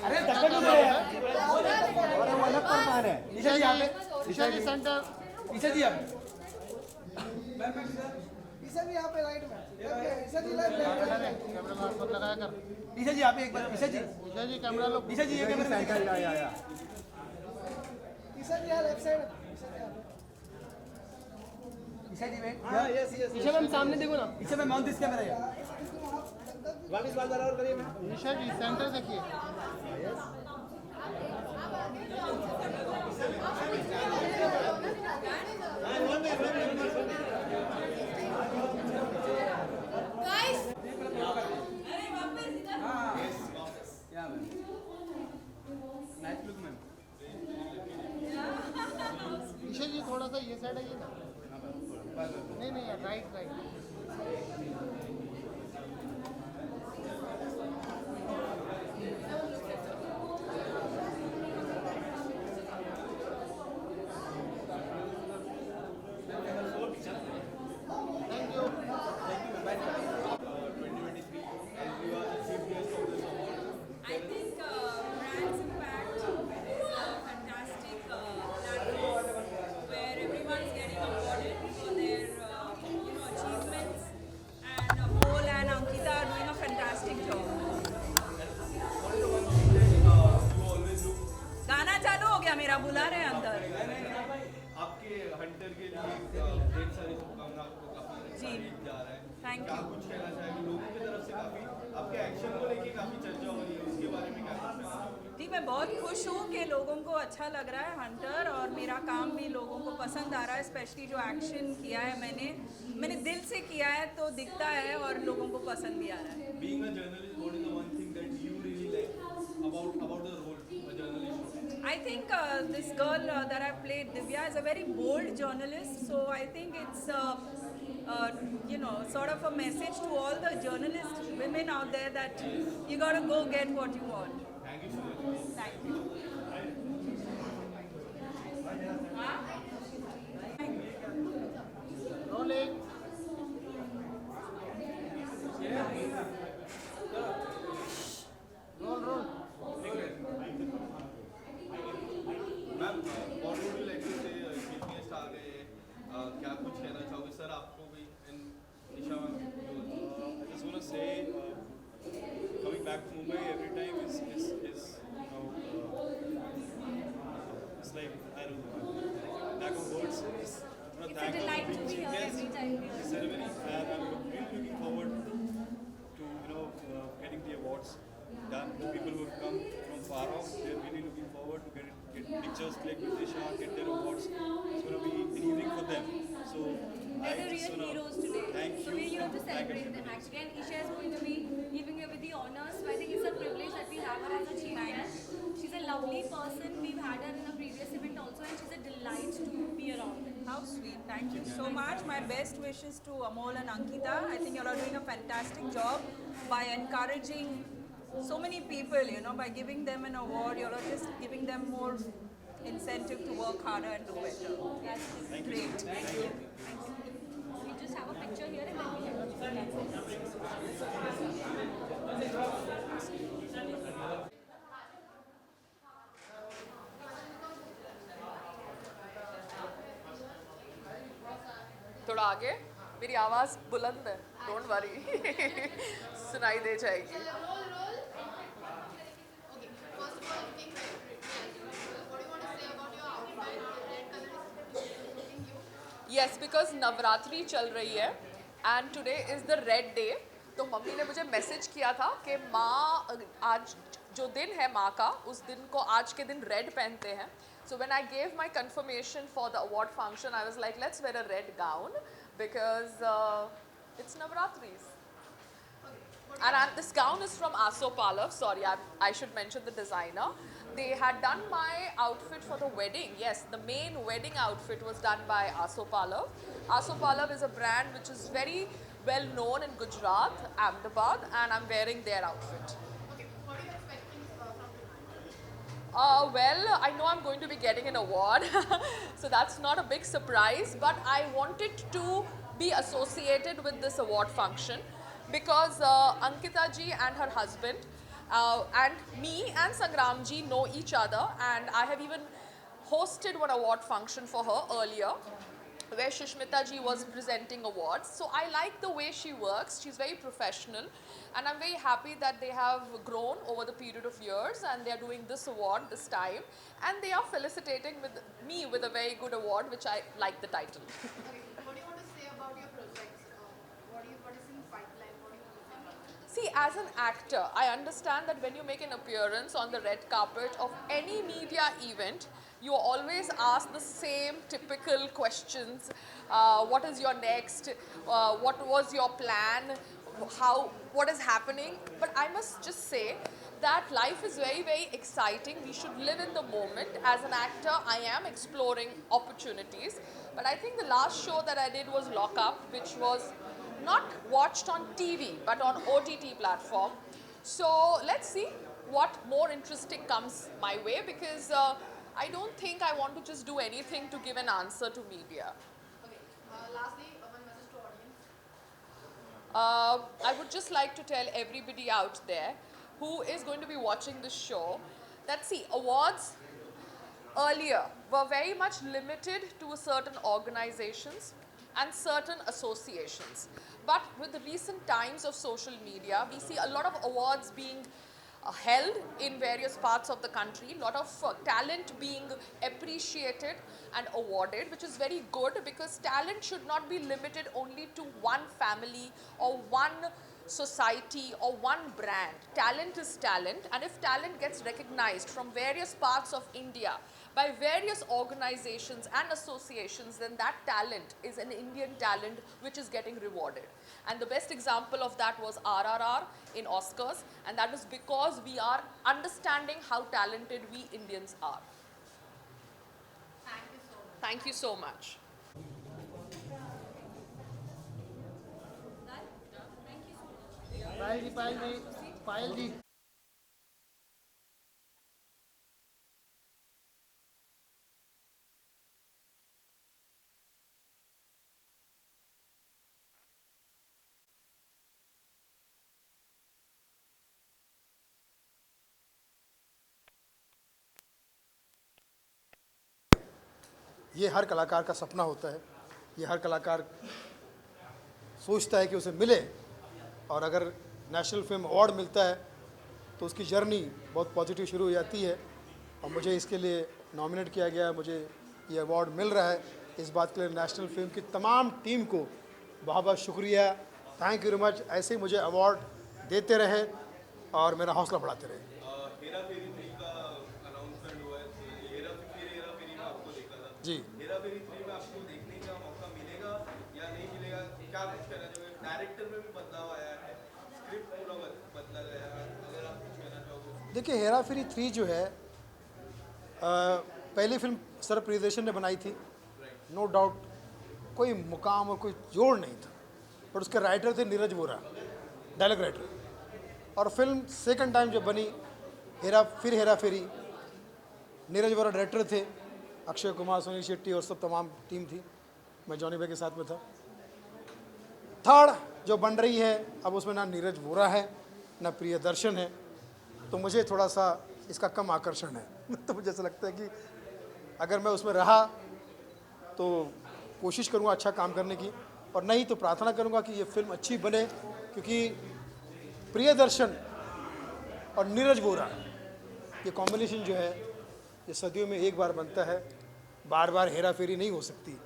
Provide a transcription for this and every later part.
अरे धक्का क्यों मारे यार? अरे वो अलग पर मार है। ईशा जी यहाँ पे, ईशा जी सेंटर, ईशा जी यहाँ पे, ईशा जी यहाँ पे राइट में, ईशा जी लाइट कैमरा मार्क लगाया कर। ईशा जी यहाँ पे एक बार, ईशा जी कैमरा लो, ईशा जी ये कैमरा सेंटर आया। ईशा जी यहाँ लेफ्ट साइड, ईशा जी में, हाँ यस यस, ईशा मैम सामने देखो ना। ईशा में माउंट दिस कैमरा है। वापस बात और करिए मैम। ईशा जी सेंटर देखिए। ईशा जी थोड़ा सा ये साइड आइए ना। नहीं right thank you. 2023 as you are the chief guest of this award. I think Brands Impact is a fantastic platform where everyone's getting awarded for their achievements, and Amol and Ankita are doing a fantastic job. You always look गाना चालू हो गया मेरा, बुला रहे हैं अंदर। आपके हंटर के लिए ढेर सारी शुभकामनाएं, आपको काफी जी। तारीफ जा रहा है। Thank क्या you. कुछ कहना चाहेंगे लोगों की तरफ से? काफी आपके एक्शन को लेके काफी चर्चा हो रही है, उसके बारे में क्या कहना है? जी, मैं बहुत खुश हूँ कि लोगों को अच्छा लग रहा है हंटर, और मेरा काम भी लोगों को पसंद आ रहा है, स्पेशली जो एक्शन किया है मैंने दिल से किया है, तो दिखता है और लोगों को पसंद भी आ रहा है। Being a journalist, what is the one thing that you really like about the role a journalist? I think this girl that I played, Divya, is a very bold journalist. So I think it's, sort of a message to all the journalist women out there that you gotta go get what you want. Thank you so much. Thank you. Rolling. Roll. Ma'am, what would you like to say? Chief guest आ गए, क्या कुछ कहना चाहोगे sir? आपको भी Nisha ma'am, I just want to say, coming back to Mumbai every time is it's like, I don't know, lack of words. It's a delight to be here every time. This ceremony, and I'm really looking forward to getting the awards done. The people who have come from far off, they're really looking forward to get pictures clicked with Isha, get their awards. It's going to be an evening for them. So They're the real heroes today. Thank So you. we're here to Thank celebrate you. them actually. And Isha is going to be leaving here with the honors. So I think it's a privilege that we have her as a chief guest. She's a lovely person. We've had her in a previous event also, and she's a delight to be around. How sweet. Thank you so much. My best wishes to Amol and Ankita. I think you all are doing a fantastic job by encouraging so many people, by giving them an award. You all are just giving them more incentive to work harder and do better. Yes. Great. Thank you. We just have a picture here and then we have थोड़ा आगे, मेरी आवाज़ बुलंद है, don't worry सुनाई दे जाएगी। Yes, because Navratri चल रही है and today is the red day. तो मम्मी ने मुझे मैसेज किया था कि माँ आज जो दिन है माँ का, उस दिन को आज के दिन रेड पहनते हैं. So when I gave my confirmation for the award function, I was like, let's wear a red gown because it's Navratris. And this gown is from Aso Pallav. Sorry, I should mention the designer. They had done my outfit for the wedding. Yes, the main wedding outfit was done by Aso Pallav. Aso Pallav is a brand which is very well known in Gujarat, Ahmedabad, and I'm wearing their outfit. Okay, what are you expecting from tonight? Well, I know I'm going to be getting an award, so that's not a big surprise, but I wanted to be associated with this award function because Ankita ji and her husband and me and Sangram ji know each other, and I have even hosted one award function for her earlier where Shushmita ji was presenting awards. So I like the way she works. She's very professional, and I'm very happy that they have grown over the period of years and they are doing this award this time, and they are felicitating with me with a very good award, which I like the title. What do you want to say about your projects? What is in pipeline? What do you want to say about it? See, as an actor, I understand that when you make an appearance on the red carpet of any media event, you are always asked the same typical questions. What is your next? What was your plan? What is happening? But I must just say that life is very, very exciting. We should live in the moment. As an actor, I am exploring opportunities. But I think the last show that I did was Lock Up, which was not watched on TV, but on OTT platform. So let's see what more interesting comes my way, because I don't think I want to just do anything to give an answer to media. Okay. Lastly, one message to audience. I would just like to tell everybody out there who is going to be watching this show that, see, awards earlier were very much limited to certain organizations and certain associations. But with the recent times of social media, we see a lot of awards being held in various parts of the country, a lot of talent being appreciated and awarded, which is very good, because talent should not be limited only to one family or one society or one brand. Talent is talent, and if talent gets recognized from various parts of India by various organizations and associations, then that talent is an Indian talent which is getting rewarded. And the best example of that was RRR in Oscars, and that is because we are understanding how talented we Indians are. Thank you so much. पायल जी ये हर कलाकार का सपना होता है, ये हर कलाकार सोचता है कि उसे मिले, और अगर नेशनल फिल्म अवार्ड मिलता है तो उसकी जर्नी बहुत पॉजिटिव शुरू हो जाती है। और मुझे इसके लिए नॉमिनेट किया गया, मुझे ये अवार्ड मिल रहा है, इस बात के लिए नेशनल फिल्म की तमाम टीम को बहुत बहुत शुक्रिया, थैंक यू वेरी मच। ऐसे ही मुझे अवार्ड देते रहे और मेरा हौसला बढ़ाते रहे। हेरा फेरी 3 का अनाउंसमेंट हुआ है, हेरा फेरी में आपको देखा था जी, हेरा फेरी 3 में आपको देखने का मौका मिलेगा या नहीं मिलेगा, क्या कुछ कहना चाहिए? डायरेक्टर में भी बदलाव आया है, स्क्रिप्ट पूरा बदला गया है, अगर आप कुछ कहना चाहोगे? देखिए, हेरा फेरी 3 जो है पहली फिल्म सर प्रियदर्शन ने बनाई थी, नो डाउट कोई मुकाम और कोई जोड़ नहीं था, पर उसके राइटर थे नीरज वोरा, डायलॉग राइटर। और फिल्म सेकंड टाइम जब बनी हेरा फेरी, नीरज वोरा डायरेक्टर थे, अक्षय कुमार, सुनील शेट्टी और सब तमाम टीम थी, मैं जॉनी भाई के साथ में था। थर्ड जो बन रही है अब उसमें ना नीरज वोरा है ना प्रियदर्शन है, तो मुझे थोड़ा सा इसका कम आकर्षण है। तो मुझे ऐसा लगता है कि अगर मैं उसमें रहा तो कोशिश करूँगा अच्छा काम करने की, और नहीं तो प्रार्थना करूँगा कि ये फिल्म अच्छी बने, क्योंकि प्रियदर्शन और नीरज वोरा ये कॉम्बिनेशन जो है ये सदियों में एक बार बनता है, बार बार हेरा फेरी नहीं हो सकती।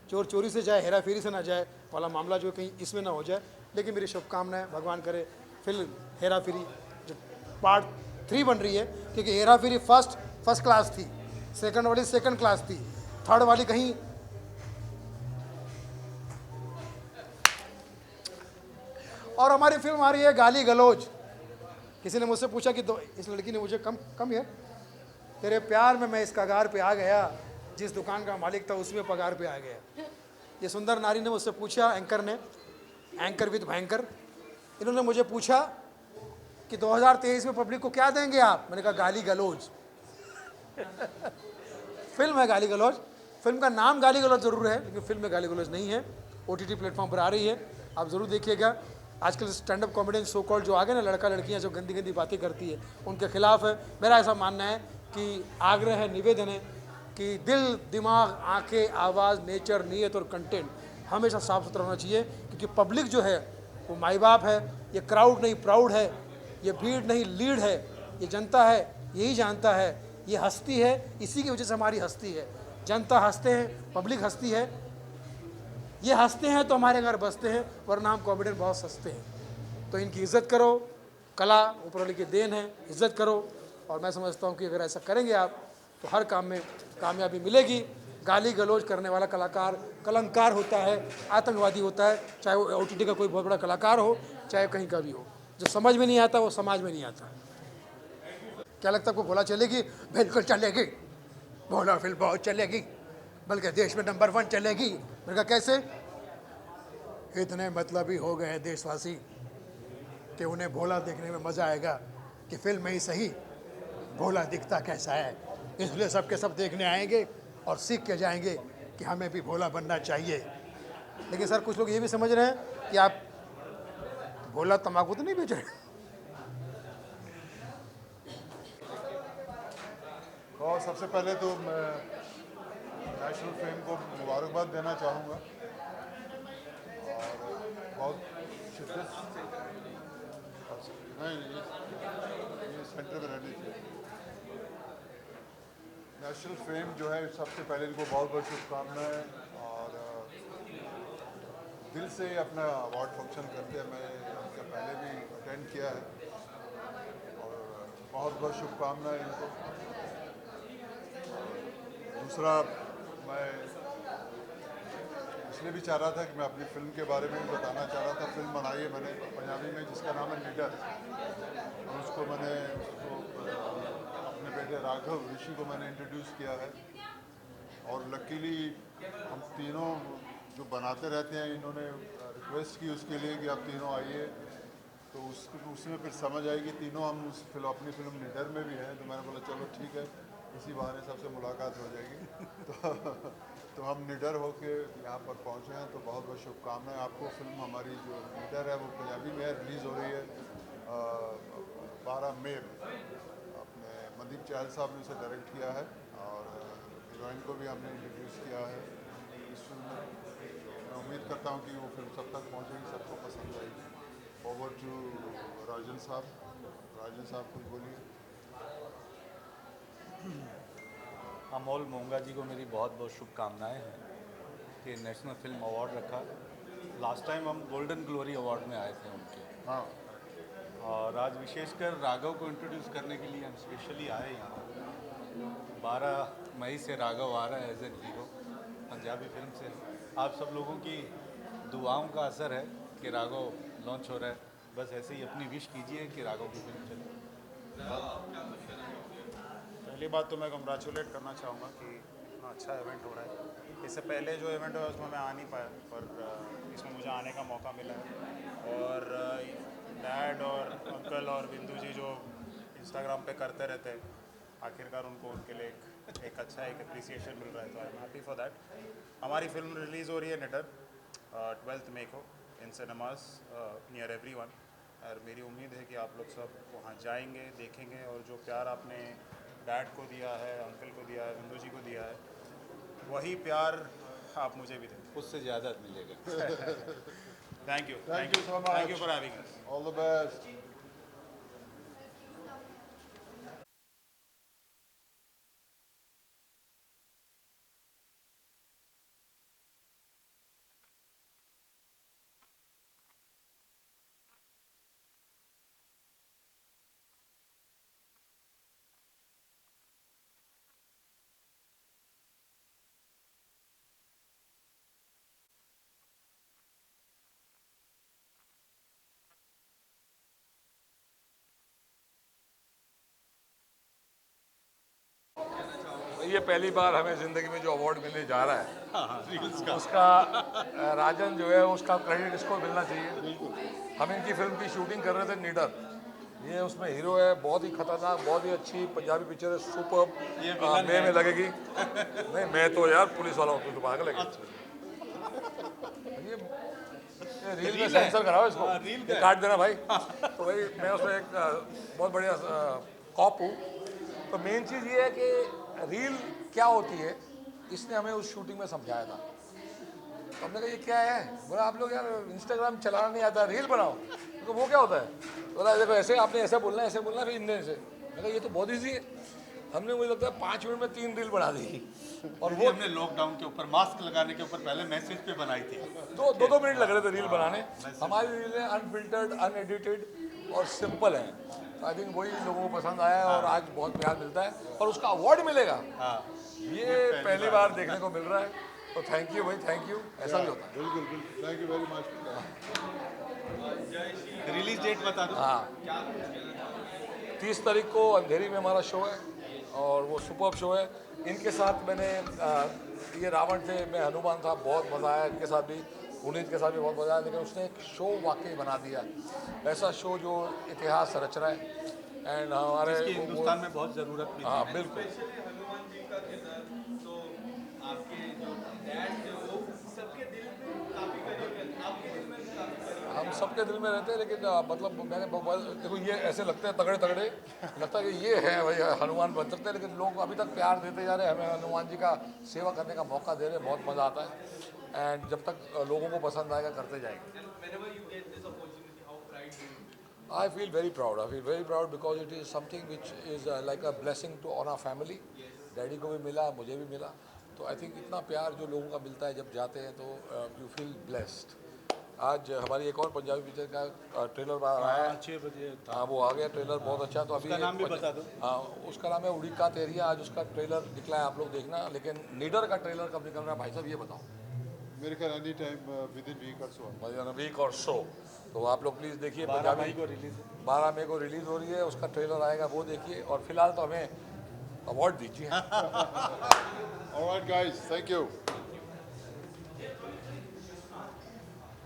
चोर चोरी से जाए, हेरा फेरी से ना जाए वाला मामला जो कहीं इसमें ना हो जाए। लेकिन मेरी शुभकामनाएं, भगवान करे फिल्म हेरा फेरी जो पार्ट 3 बन रही है, क्योंकि हेरा फेरी फर्स्ट क्लास थी, सेकंड वाली सेकंड क्लास थी, थर्ड वाली कहीं और हमारी फिल्म आ रही है गाली गलौज। किसी ने मुझसे पूछा कि इस लड़की ने मुझे कम है, तेरे प्यार में मैं इस कगार पे आ गया, जिस दुकान का मालिक था उसमें पगार पे आ गया। ये सुंदर नारी ने मुझसे पूछा, एंकर ने, एंकर विद भयंकर, इन्होंने मुझे पूछा कि 2023 में पब्लिक को क्या देंगे आप? मैंने कहा गाली गलौज। फिल्म है गाली गलौज, फिल्म का नाम गाली गलौज ज़रूर है लेकिन फिल्म में गाली गलौज नहीं है। OTT प्लेटफॉर्म पर आ रही है, आप ज़रूर देखिएगा। आजकल stand up comedian so called जो आ गए ना, लड़का लड़कियां जो गंदी गंदी बातें करती है उनके खिलाफ है। मेरा ऐसा मानना है कि आग्रह है, निवेदन है कि दिल, दिमाग, आंखें, आवाज़, नेचर, नीयत और कंटेंट हमेशा साफ सुथरा होना चाहिए, क्योंकि पब्लिक जो है वो माई बाप है। ये क्राउड नहीं प्राउड है, ये भीड़ नहीं लीड है, ये जनता है, यही जानता है, ये हस्ती है, इसी की वजह से हमारी हस्ती है। जनता हंसते हैं, पब्लिक हंसती है, ये हंसते हैं तो हमारे घर बसते हैं, वरना हम कॉमेडियन बहुत सस्ते हैं। तो इनकी इज्जत करो, कला ऊपर वाले की देन है, इज्जत करो। और मैं समझता हूँ कि अगर ऐसा करेंगे आप तो हर काम में कामयाबी मिलेगी। गाली गलौज करने वाला कलाकार कलंकार होता है, आतंकवादी होता है, चाहे वो OTT का कोई बहुत बड़ा कलाकार हो, चाहे कहीं का भी हो। जो समझ में नहीं आता वो समाज में नहीं आता। क्या लगता है आपको भोला चलेगी? बिल्कुल चलेगी, भोला फिल्म बहुत चलेगी, बल्कि देश में नंबर 1 चलेगी। मैंने कहा कैसे? इतने मतलबी हो गए हैं देशवासी कि उन्हें भोला देखने में मज़ा आएगा कि फिल्म में ही सही भोला दिखता कैसा है, इसलिए सबके सब देखने आएंगे और सीख के जाएंगे कि हमें भी भोला बनना चाहिए। लेकिन सर कुछ लोग ये भी समझ रहे हैं कि आप भोला तम्बाकू तो नहीं बेच रहे? और सबसे पहले तो मैं नेशनल फिल्म को मुबारकबाद देना चाहूँगा और बहुत शिद्दत नहीं ये सेंटर में रहनी चाहिए। नेशनल फेम जो है सबसे पहले इनको बहुत बहुत शुभकामनाएं और दिल से अपना अवार्ड फंक्शन करते हैं। मैं इससे पहले भी अटेंड किया है और बहुत बहुत शुभकामनाएं इनको। दूसरा, मैं इसलिए भी चाह रहा था कि मैं अपनी फिल्म के बारे में भी बताना चाह रहा था। फिल्म बनाई है मैंने पंजाबी में जिसका नाम है निडर, और उसको अपने बेटे राघव ऋषि को मैंने इंट्रोड्यूस किया है। और लकीली हम तीनों जो बनाते रहते हैं, इन्होंने रिक्वेस्ट की उसके लिए कि आप तीनों आइए, तो उसमें फिर समझ आई कि तीनों हम अपनी फिल्म निडर में भी हैं। तो मैंने बोला चलो ठीक है, इसी बहाने सबसे मुलाकात हो जाएगी। तो हम निडर होके यहाँ पर पहुँचे हैं, तो बहुत बहुत शुभकामनाएं आपको। फिल्म हमारी जो निडर है वो पंजाबी में रिलीज़ हो रही है 12 मई। अपने मनदीप चहल साहब ने इसे डायरेक्ट किया है और हीरोइन को भी हमने इंट्रोड्यूस किया है इस फिल्म में। मैं उम्मीद करता हूँ कि वो फिल्म सब तक पहुँचेगी, सबको पसंद आएगी। ओवर टू राजन साहब कुछ बोलिए। अमोल मोंगा जी को मेरी बहुत बहुत शुभकामनाएं हैं कि नेशनल फिल्म अवार्ड रखा। लास्ट टाइम हम गोल्डन ग्लोरी अवार्ड में आए थे उनके, हाँ, और आज विशेषकर राघव को इंट्रोड्यूस करने के लिए हम स्पेशली आए यहाँ। 12 मई से राघव आ रहा है as an hero Punjabi film से। आप सब लोगों की दुआओं का असर है कि राघव लॉन्च हो रहा है। बस ऐसे ही अपनी विश कीजिए कि राघव की फिल्म चले। पहली बात तो मैं कंग्रेचुलेट करना चाहूँगा कि इतना अच्छा इवेंट हो रहा है। इससे पहले जो इवेंट हुआ उसमें मैं आ नहीं पाया, पर इसमें मुझे आने का मौका मिला है। और डैड और अंकल और बिंदु जी जो इंस्टाग्राम पे करते रहते हैं, आखिरकार उनको उनके लिए एक अच्छा एक अप्रिसिएशन मिल रहा है, तो I am happy for that. हमारी फिल्म रिलीज़ हो रही है निडर 12 मई को इन सिनेमास नियर एवरीवन। और मेरी उम्मीद है कि आप लोग सब वहाँ जाएंगे, देखेंगे, और जो प्यार आपने डैड को दिया है, अंकल को दिया है, बिंदु जी को दिया है, वही प्यार आप मुझे भी दें, उससे ज़्यादा मिलेगा। Thank you so much. Thank you for having us. All the best. ये पहली बार हमें ज़िंदगी में जो अवार्ड मिलने जा रहा है उसका राजन जो है उसका क्रेडिट इसको मिलना चाहिए। हम इनकी फिल्म की शूटिंग कर रहे थे निडर, ये उसमें हीरो है, बहुत ही खतरनाक, बहुत ही अच्छी पंजाबी पिक्चर है, सुपर मे में लगेगी। नहीं मैं तो यार पुलिस वाला हूँ, तो पागल है। ये रील में सेंसर कराओ इसको, ये काट देना भाई। तो भाई मैं उसमें एक बहुत बढ़िया कॉप हूँ। तो मेन चीज़ ये है कि रील क्या होती है, इसने हमें उस शूटिंग में समझाया था। तो हमने कहा ये क्या है, बोला आप लोग यार इंस्टाग्राम चलाना नहीं आता, रील बनाओ। तो वो क्या होता है, बोला देखो ऐसे आपने ऐसे बोलना है, फिर इनने से। मैंने कहा ये तो बहुत ईजी है। हमने मुझे लगता है 5 मिनट में 3 रील बना दी। और वो हमने लॉकडाउन के ऊपर मास्क लगाने के ऊपर पहले मैसेज पे बनाई थी। तो 2-2 मिनट लग रहे थे रील बनाने। हमारी रीलें अनफिल्टर्ड, अनएडिटेड और सिंपल हैं। आई थिंक वही लोगों को पसंद आया और आज बहुत प्यार मिलता है और उसका अवार्ड मिलेगा, ये पहली बार देखने को मिल रहा है। तो थैंक यू भाई, थैंक यू। ऐसा भी होता है। बिल्कुल बिल्कुल, thank you very much. Release date बता दो। हाँ, 30 तारीख को अंधेरी में हमारा शो है और वो सुपर्ब शो है। इनके साथ मैंने ये रावण थे, मैं हनुमान था, बहुत मज़ा आया। इनके साथ भी, पुनीत के साथ भी बहुत मज़ा आया। लेकिन उसने एक शो वाकई बना दिया, ऐसा शो जो इतिहास रच रहा है। एंड हमारे हिंदुस्तान में बहुत ज़रूरत भी। हाँ बिल्कुल। हनुमान जी का किरदार तो आपके जो डैड थे वो सबके दिल में काफ़ी करीब है, आपके दिल में भी काफ़ी करीब है। हम सबके दिल में रहते हैं, लेकिन मतलब मैंने देखो ये ऐसे लगते हैं तगड़े तगड़े, लगता है कि ये है भाई हनुमान बन सकते हैं। लेकिन लोग अभी तक प्यार देते जा रहे हैं, हमें हनुमान जी का सेवा करने का मौका दे रहे हैं, बहुत मज़ा आता है। एंड जब तक लोगों को पसंद आएगा करते जाएंगे। I feel very proud. I feel very proud because it is something which is like a blessing to on our family. Daddy को भी मिला, मुझे भी मिला। तो आई थिंक इतना प्यार जो लोगों का मिलता है जब जाते हैं तो यू फील ब्लेस्ड। आज हमारी एक और पंजाबी पिक्चर का ट्रेलर आया है 6 बजे। हाँ वो आ गया ट्रेलर, बहुत अच्छा। तो अभी नाम भी बता दो। हाँ उसका नाम है उड़ीका तेरिया। आज उसका ट्रेलर निकला है, आप लोग देखना। लेकिन नीडर का ट्रेलर कब निकल रहा है भाई साहब, ये बताओ। मेरे ख्याल any time within week और सो। वीक और सो। तो आप लोग प्लीज़ देखिए। 12 मई को रिलीज है। 12 मई को रिलीज़ हो रही है, उसका ट्रेलर आएगा, वो देखिए। और फिलहाल तो हमें अवार्ड दीजिए। Alright guys, thank you.